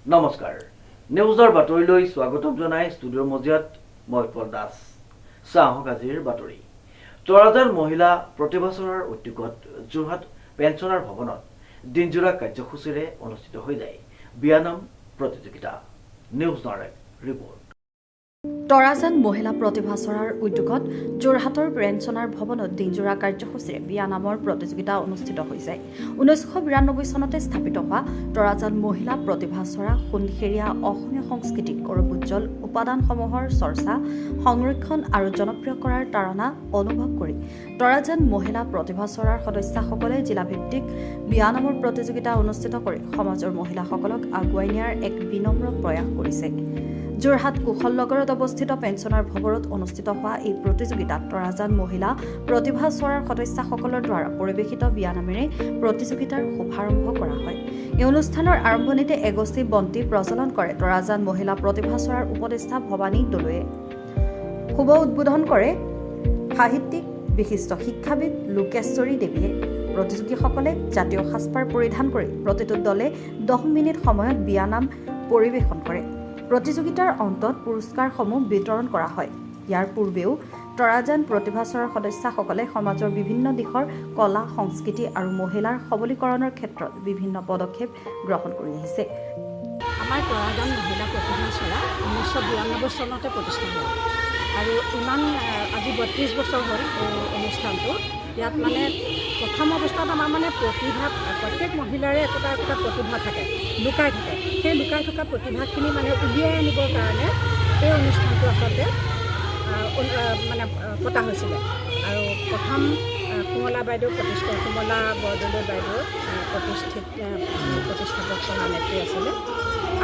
নমস্কাৰ নিউজৰ বাতৰিলৈ স্বাগতম জনাই ষ্টুডিঅ'ৰ মজিয়াত মই পল দাস চাহক আজিৰ বাতৰি তৰাজান মহিলা প্ৰতিভাচৰাৰ উদ্যোগত যোৰহাট পেঞ্চনাৰ ভৱনত দিনজোৰা কাৰ্যসূচীৰে অনুষ্ঠিত হৈ যায় বিয়ানাম প্ৰতিযোগিতা নিউজ নাৰেক ৰিপৰ্ট তৰাজান মহিলা প্ৰতিভাচৰাৰ উদ্যোগত যোৰহাটৰ পেঞ্চনাৰ ভৱনত দিনজোৰা কাৰ্যসূচীৰে বিয়ানামৰ প্ৰতিযোগিতা অনুষ্ঠিত হৈছে 1992 চনতে স্থাপিত হোৱা তৰাজান মহিলা প্ৰতিভাচৰা সোণসেৰীয়া অসমীয়া সংস্কৃতিক গৌৰৱোজ্জ্বল উপাদানসমূহৰ চৰ্চা সংৰক্ষণ আৰু জনপ্ৰিয় কৰাৰ তাৰণা অনুভৱ কৰি তৰাজান মহিলা প্ৰতিভাচৰাৰ সদস্যসকলে জিলাভিত্তিক বিয়ানামৰ প্ৰতিযোগিতা অনুষ্ঠিত কৰি সমাজৰ মহিলাসকলক আগুৱাই নিয়াৰ এক বিনম্ৰ প্ৰয়াস কৰিছে যোৰহাট কুশলনগৰত অৱস্থিত পেঞ্চনাৰ ভৱনত অনুষ্ঠিত হোৱা এই প্ৰতিযোগিতাত তৰাজান মহিলা প্ৰতিভাচৰাৰ সদস্যসকলৰ দ্বাৰা পৰিৱেশিত বিয়ানামেৰে প্ৰতিযোগিতাৰ শুভাৰম্ভ কৰা হয় এই অনুষ্ঠানৰ আৰম্ভণিতে এগছি বন্তি প্ৰজ্বলন কৰে তৰাজান মহিলা প্ৰতিভাচৰাৰ উপদেষ্টা ভৱানী দলৈয়ে শুভ উদ্বোধন কৰে সাহিত্যিক বিশিষ্ট শিক্ষাবিদ লোকেশ্বৰী দেৱীয়ে প্ৰতিযোগীসকলে জাতীয় সাজপাৰ পৰিধান কৰি প্ৰতিটো দলে 10 মিনিট সময়ত বিয়ানাম পৰিৱেশন কৰে প্ৰতিযোগিতাৰ অন্তত পুৰস্কাৰসমূহ বিতৰণ কৰা হয় ইয়াৰ পূৰ্বেও তৰাজান প্ৰতিভাচৰাৰ সদস্যসকলে সমাজৰ বিভিন্ন দিশৰ কলা সংস্কৃতি আৰু মহিলাৰ সবলীকৰণৰ ক্ষেত্ৰত বিভিন্ন পদক্ষেপ গ্ৰহণ কৰি আহিছে আমাৰ তৰাজান মহিলা প্ৰতিভাচৰা 1992 চনতে প্ৰতিষ্ঠা হ'ল আৰু ইমান আজি 32 বছৰ হ'ল এই অনুষ্ঠানটো ইয়াত মানে প্ৰথম অৱস্থাত আমাৰ মানে প্ৰতিভা প্ৰত্যেক মহিলাৰে একোটা একোটা প্ৰতিভা থাকে লুকাই থাকে সেই লুকাই থকা প্ৰতিভাখিনি মানে উলিয়াই আনিবৰ কাৰণে এই অনুষ্ঠানটো আচলতে মানে পতা হৈছিলে আৰু প্ৰথম সুমলা বাইদেউ সুমলা বৰদলৈ বাইদেউ প্ৰতিষ্ঠাপক সভানেত্ৰী আছিলে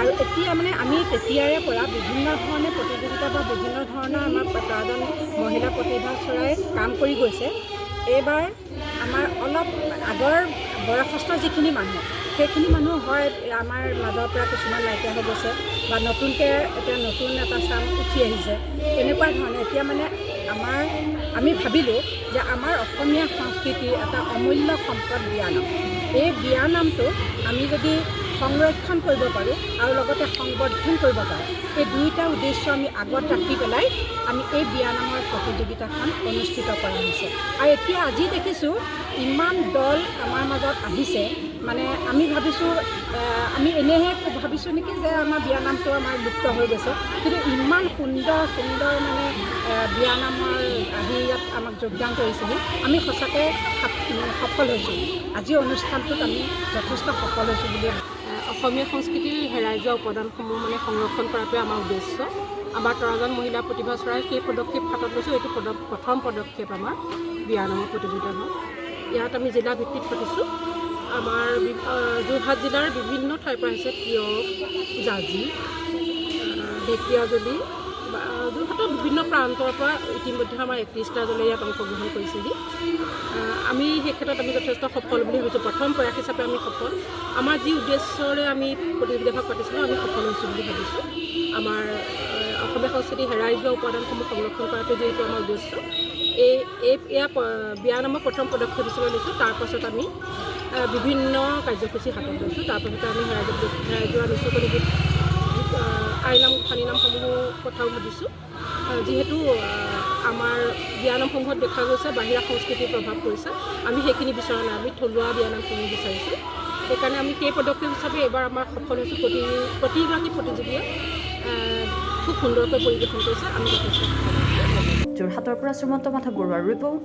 আৰু এতিয়া মানে আমি তেতিয়াৰে পৰা বিভিন্ন ধৰণে প্ৰতিযোগিতা বা বিভিন্ন ধৰণৰ আমাৰ তৰাজান মহিলা প্ৰতিভাচৰাই কাম কৰি গৈছে এইবাৰ আমাৰ অলপ আগৰ বয়সস্থ যিখিনি মানুহ সেইখিনি মানুহ হয় আমাৰ মাজৰ পৰা কিছুমান নাইকিয়া হৈ গৈছে বা নতুনকৈ এতিয়া নতুন এটা চাম উঠি আহিছে এনেকুৱা ধৰণে এতিয়া মানে আমি ভাবিলোঁ যে আমাৰ অসমীয়া সংস্কৃতিৰ এটা অমূল্য সম্পদ বিয়ানাম এই বিয়ানামটো আমি যদি সংৰক্ষণ কৰিব পাৰোঁ আৰু লগতে সংবৰ্ধন কৰিব পাৰোঁ এই দুয়োটা উদ্দেশ্য আমি আগত ৰাখি পেলাই আমি এই বিয়ানামৰ প্ৰতিযোগিতাখন অনুষ্ঠিত কৰা হৈছে আৰু এতিয়া আজি দেখিছোঁ ইমান দল আমাৰ মাজত আহিছে মানে আমি ভাবিছোঁ আমি এনেহে ভাবিছোঁ নেকি যে আমাৰ বিয়ানামটো আমাৰ লুপ্ত হৈ গৈছে কিন্তু ইমান সুন্দৰ সুন্দৰ মানে বিয়ানামৰ আহি ইয়াত আমাক যোগদান কৰিছিলোঁ আমি সঁচাকৈ সফল হৈছোঁ আজি অনুষ্ঠানটোত আমি যথেষ্ট সফল হৈছোঁ বুলি অসমীয়া সংস্কৃতিৰ হেৰাই যোৱা উপাদানসমূহ মানে সংৰক্ষণ কৰাটোৱে আমাৰ উদ্দেশ্য আমাৰ তৰাজান মহিলা প্ৰতিভাচৰাই সেই পদক্ষেপ হাতত লৈছোঁ এইটো প্ৰথম পদক্ষেপ আমাৰ বিয়ানামৰ প্ৰতিযোগিতা হয় ইয়াত আমি জিলা ভিত্তিত পাতিছোঁ আমাৰ যোৰহাট জিলাৰ বিভিন্ন ঠাইৰ পৰা আহিছে তিয়ক জাজি ঢেকীয়াজুলি যোৰহাটৰ বিভিন্ন প্ৰান্তৰ পৰা ইতিমধ্যে আমাৰ 31টা দলে ইয়াত অংশগ্ৰহণ কৰিছেহি আমি সেই ক্ষেত্ৰত আমি যথেষ্ট সফল বুলি ভাবিছোঁ প্ৰথম প্ৰয়াস হিচাপে আমি সফল আমাৰ যি উদ্দেশ্যৰে আমি প্ৰতিযোগিতাভাগ পাতিছিলোঁ আমি সফল হৈছোঁ বুলি ভাবিছোঁ আমাৰ অসমীয়া সংস্কৃতি হেৰাই যোৱা উপাদানসমূহ সংৰক্ষণ কৰাটো যিহেতু আমাৰ উদ্দেশ্য এয়া বিয়ানামৰ প্ৰথম পদক্ষেপ হিচাপে লৈছোঁ তাৰপাছত আমি বিভিন্ন কাৰ্যসূচী হাতত লৈছোঁ তাৰপাছতে আমি হেৰাই যোৱা নিশ্চয়কৈ আইনাম খানিনামসমূহো কথাও ভাবিছোঁ যিহেতু আমাৰ বিয়ানামসমূহত দেখা গৈছে বাহিৰা সংস্কৃতিৰ প্ৰভাৱ পৰিছে আমি সেইখিনি বিচৰা নাই আমি থলুৱা বিয়ানামসমূহ বিচাৰিছোঁ সেইকাৰণে আমি সেই পদক্ষেপ হিচাপে এইবাৰ আমাৰ সফল হৈছোঁ প্ৰতিগৰাকী প্ৰতিযোগীয়ে খুব সুন্দৰকৈ পৰিৱেশন কৰিছে আমি যথেষ্ট যোৰহাটৰ পৰা শ্ৰীমন্ত মাধৱ বৰুৱাৰ ৰিপৰ্ট